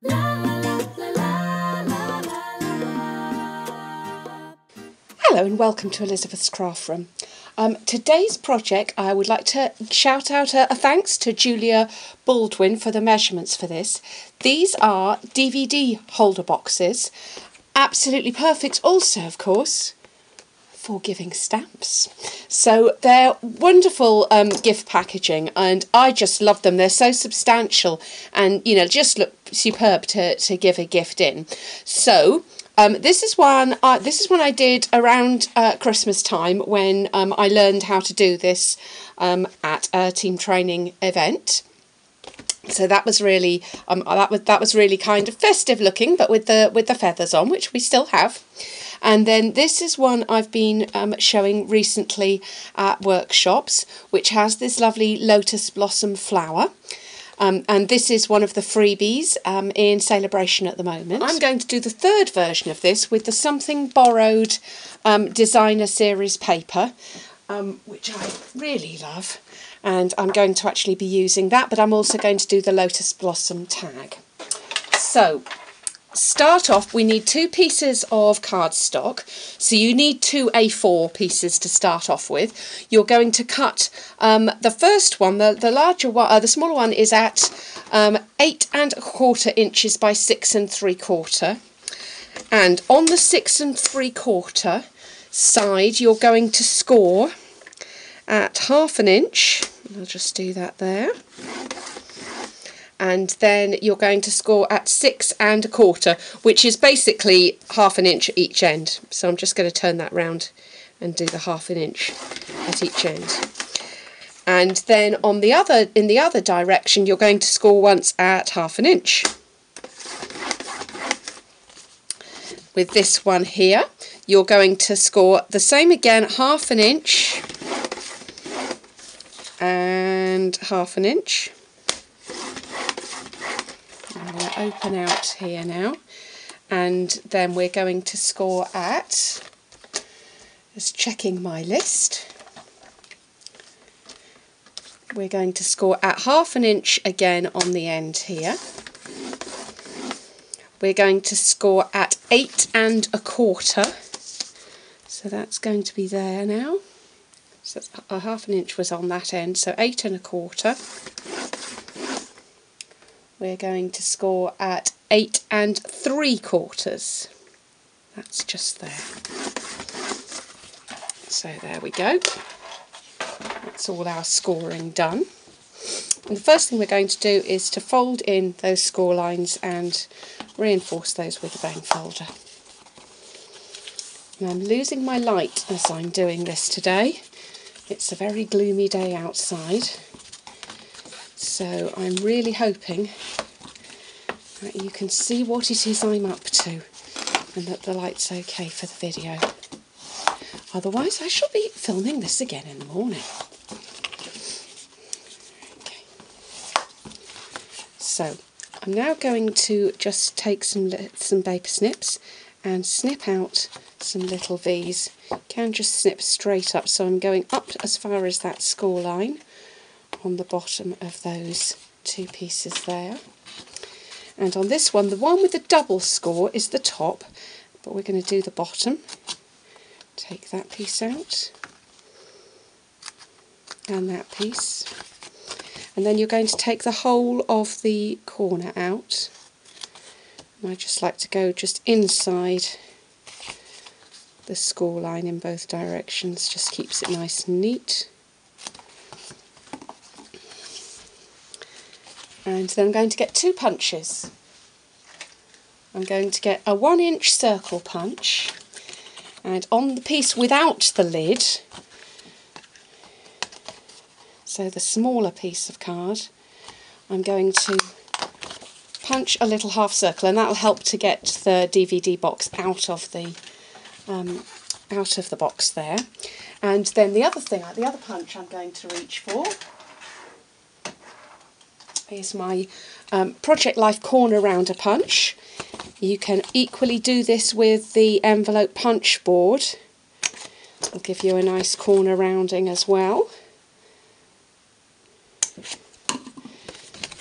Hello and welcome to Elizabeth's Craft Room. Today's project, I would like to shout out a thanks to Julia Baldwin for the measurements for this. These are DVD holder boxes, absolutely perfect also, of course, for giving stamps. So they're wonderful gift packaging, and I just love them. They're so substantial and, you know, just look superb to give a gift in. So this is one I did around Christmas time when I learned how to do this at a team training event. So that was really that was really kind of festive looking, but with the feathers on, which we still have. And then this is one I've been showing recently at workshops, which has this lovely lotus blossom flower. And this is one of the freebies in celebration at the moment. I'm going to do the third version of this with the Something Borrowed designer series paper, which I really love. And I'm going to actually be using that, but I'm also going to do the lotus blossom tag. So, start off, we need 2 pieces of cardstock. So you need 2 A4 pieces to start off with. You're going to cut the first one, the larger one, the smaller one is at 8¼ inches by 6 3/4. And on the 6 3/4 side, you're going to score at 1/2 inch. I'll just do that there. And then you're going to score at 6 1/4, which is basically 1/2 inch at each end. So I'm just going to turn that round and do the 1/2 inch at each end. And then on the in the other direction, you're going to score once at 1/2 inch. With this one here, you're going to score the same again, 1/2 inch and 1/2 inch. I'm going to open out here now, and then we're going to score at, just checking my list, we're going to score at 1/2 inch again on the end here. We're going to score at 8 1/4, so that's going to be there now. So 1/2 inch was on that end, so 8 1/4. We're going to score at 8 3/4. That's just there. So there we go. That's all our scoring done. And the first thing we're going to do is to fold in those score lines and reinforce those with a bone folder. And I'm losing my light as I'm doing this today. It's a very gloomy day outside. So I'm really hoping that you can see what it is I'm up to and that the light's okay for the video. Otherwise I shall be filming this again in the morning. Okay. So I'm now going to just take some paper snips and snip out some little V's. You can just snip straight up, so I'm going up as far as that score line on the bottom of those 2 pieces there. And on this one, the one with the double score is the top, but we're going to do the bottom. Take that piece out, and that piece. And then you're going to take the whole of the corner out. And I just like to go just inside the score line in both directions, just keeps it nice and neat. And then I'm going to get 2 punches. I'm going to get a 1 inch circle punch, and on the piece without the lid, so the smaller piece of card, I'm going to punch a little half circle, and that will help to get the DVD box out of the box there. And then the other punch I'm going to reach for is my Project Life Corner Rounder punch. You can equally do this with the envelope punch board. It'll give you a nice corner rounding as well.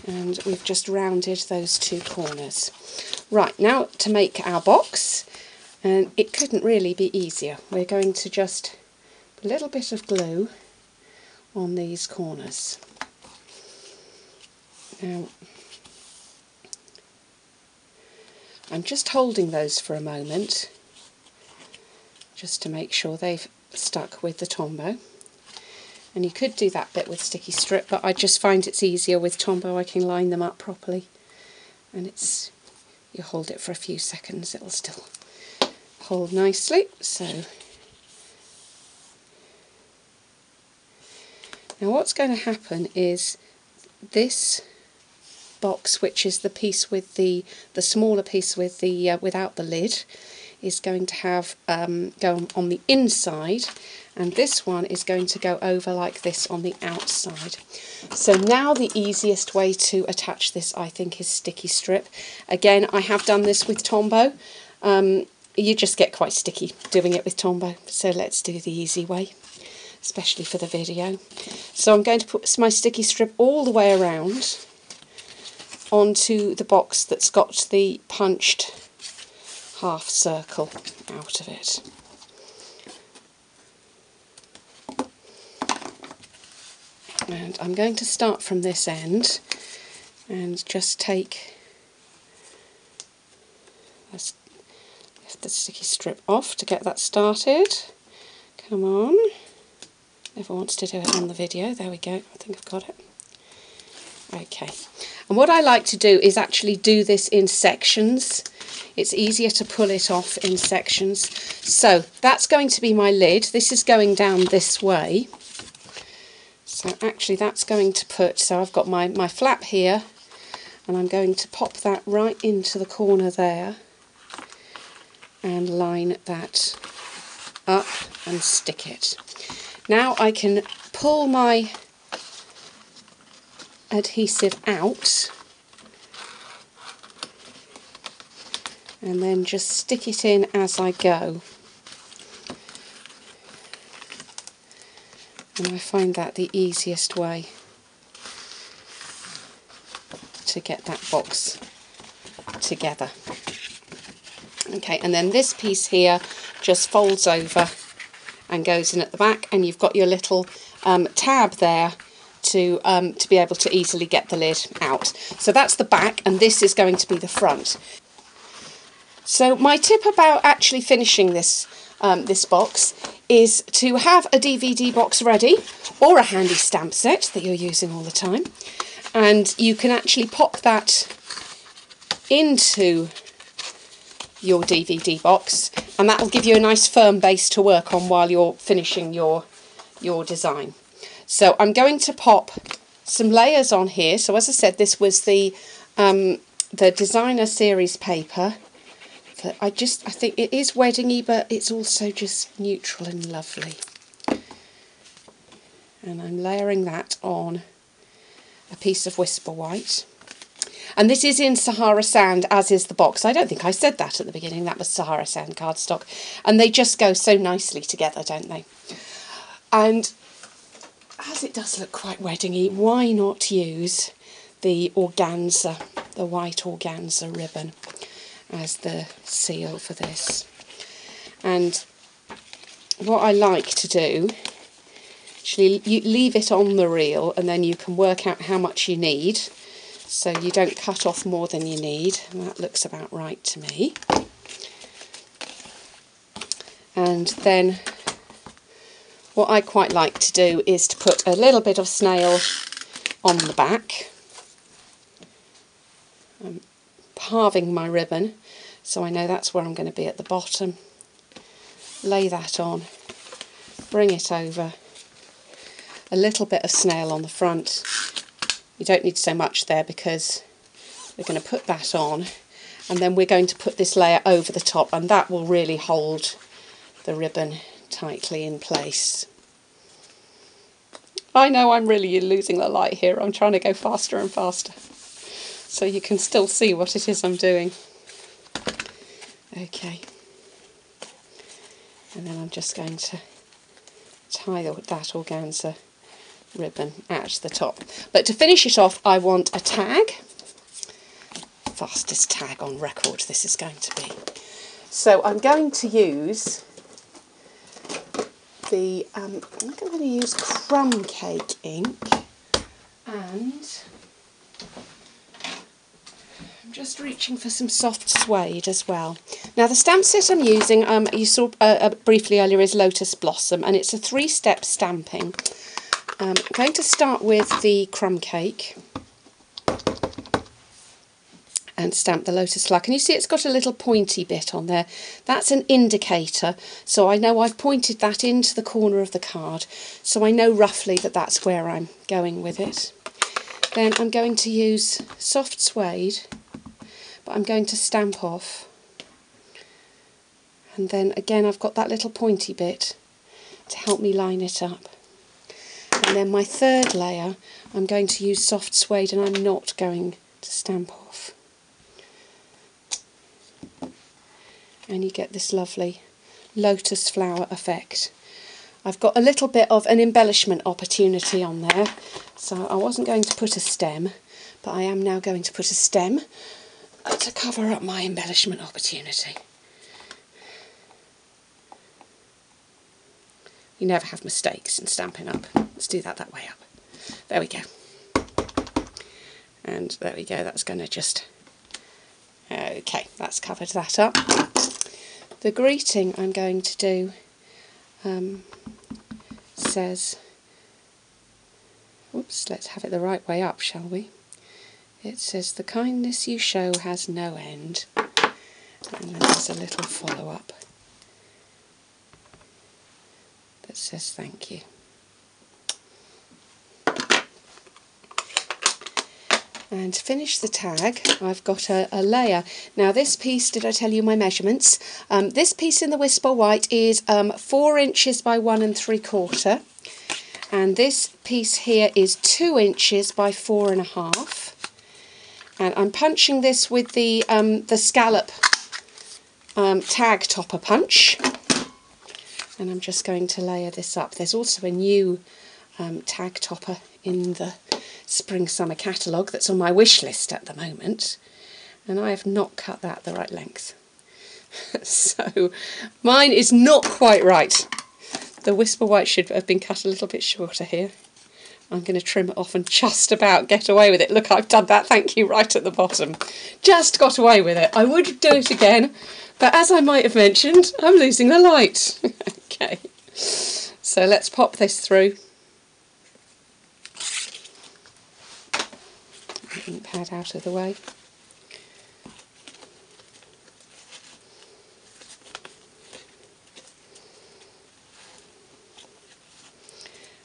And we've just rounded those two corners. Right, now to make our box, and it couldn't really be easier. We're going to just put a little bit of glue on these corners. Now, I'm just holding those for a moment, just to make sure they've stuck with the Tombow. And you could do that bit with sticky strip, but I just find it's easier with Tombow. I can line them up properly, and you hold it for a few seconds, it'll still hold nicely. So now what's going to happen is this box, which is the piece with the smaller piece with the without the lid, is going to have go on the inside, and this one is going to go over like this on the outside. So now the easiest way to attach this, I think, is sticky strip. Again, I have done this with Tombow. You just get quite sticky doing it with Tombow, so let's do the easy way, especially for the video. So I'm going to put my sticky strip all the way around onto the box that's got the punched half circle out of it. And I'm going to start from this end and just take the sticky strip off to get that started. Come on. Never wants to do it on the video. There we go. I think I've got it. Okay. And what I like to do is actually do this in sections. It's easier to pull it off in sections. So that's going to be my lid. This is going down this way. So actually that's going to put, so I've got my flap here, and I'm going to pop that right into the corner there and line that up and stick it. Now I can pull my adhesive out and then just stick it in as I go. And I find that the easiest way to get that box together. Okay, and then this piece here just folds over and goes in at the back, and you've got your little tab there to be able to easily get the lid out. So that's the back, and this is going to be the front. So my tip about actually finishing this this box is to have a DVD box ready, or a handy stamp set that you're using all the time, and you can actually pop that into your DVD box, and that will give you a nice firm base to work on while you're finishing your design. So I'm going to pop some layers on here. So as I said, this was the designer series paper. I think it is weddingy, but it's also just neutral and lovely. And I'm layering that on a piece of Whisper White. And this is in Sahara Sand, as is the box. I don't think I said that at the beginning. That was Sahara Sand cardstock. And they just go so nicely together, don't they? And as it does look quite weddingy, why not use the organza, the white organza ribbon, as the seal for this. And what I like to do, actually, you leave it on the reel, and then you can work out how much you need, so you don't cut off more than you need. And that looks about right to me. And then what I quite like to do is to put a little bit of snail on the back. I'm halving my ribbon, so I know that's where I'm going to be at the bottom. Lay that on, bring it over, a little bit of snail on the front. You don't need so much there because we're going to put that on, and then we're going to put this layer over the top, and that will really hold the ribbon tightly in place. I know I'm really losing the light here. I'm trying to go faster and faster, so you can still see what it is I'm doing. Okay. And then I'm just going to tie that organza ribbon at the top. But to finish it off, I want a tag. Fastest tag on record this is going to be. So I'm going to use the, I'm going to use crumb cake ink, and I'm just reaching for some soft suede as well. Now the stamp set I'm using, you saw briefly earlier, is Lotus Blossom, and it's a 3-step stamping. I'm going to start with the crumb cake and stamp the lotus flower. Can you see it's got a little pointy bit on there? That's an indicator, so I know I've pointed that into the corner of the card, so I know roughly that that's where I'm going with it. Then I'm going to use soft suede, but I'm going to stamp off, and then again I've got that little pointy bit to help me line it up. And then my third layer I'm going to use soft suede, and I'm not going to stamp off. And you get this lovely lotus flower effect. I've got a little bit of an embellishment opportunity on there, so I wasn't going to put a stem, but I am now going to put a stem to cover up my embellishment opportunity. You never have mistakes in Stampin' Up. Let's do that way up. There we go. And there we go, that's going to just... Okay, that's covered that up. The greeting I'm going to do says... Oops, let's have it the right way up, shall we? It says, "The kindness you show has no end." And then there's a little follow-up that says thank you. And to finish the tag, I've got a layer. Now this piece, did I tell you my measurements? This piece in the Whisper White is 4 inches by 1 3/4. And this piece here is 2 inches by 4 1/2. And I'm punching this with the scallop tag topper punch. And I'm just going to layer this up. There's also a new tag topper in the Spring Summer catalogue that's on my wish list at the moment, and I have not cut that the right length. So mine is not quite right. The Whisper White should have been cut a little bit shorter here. I'm going to trim it off and just about get away with it. Look, I've done that thank you right at the bottom. Just got away with it. I would do it again, but as I might have mentioned, I'm losing the light. Okay, so let's pop this through. Ink pad out of the way.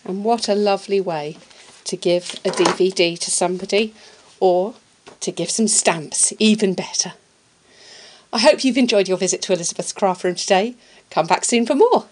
And what a lovely way to give a DVD to somebody, or to give some stamps, even better. I hope you've enjoyed your visit to Elizabeth's Craft Room today. Come back soon for more.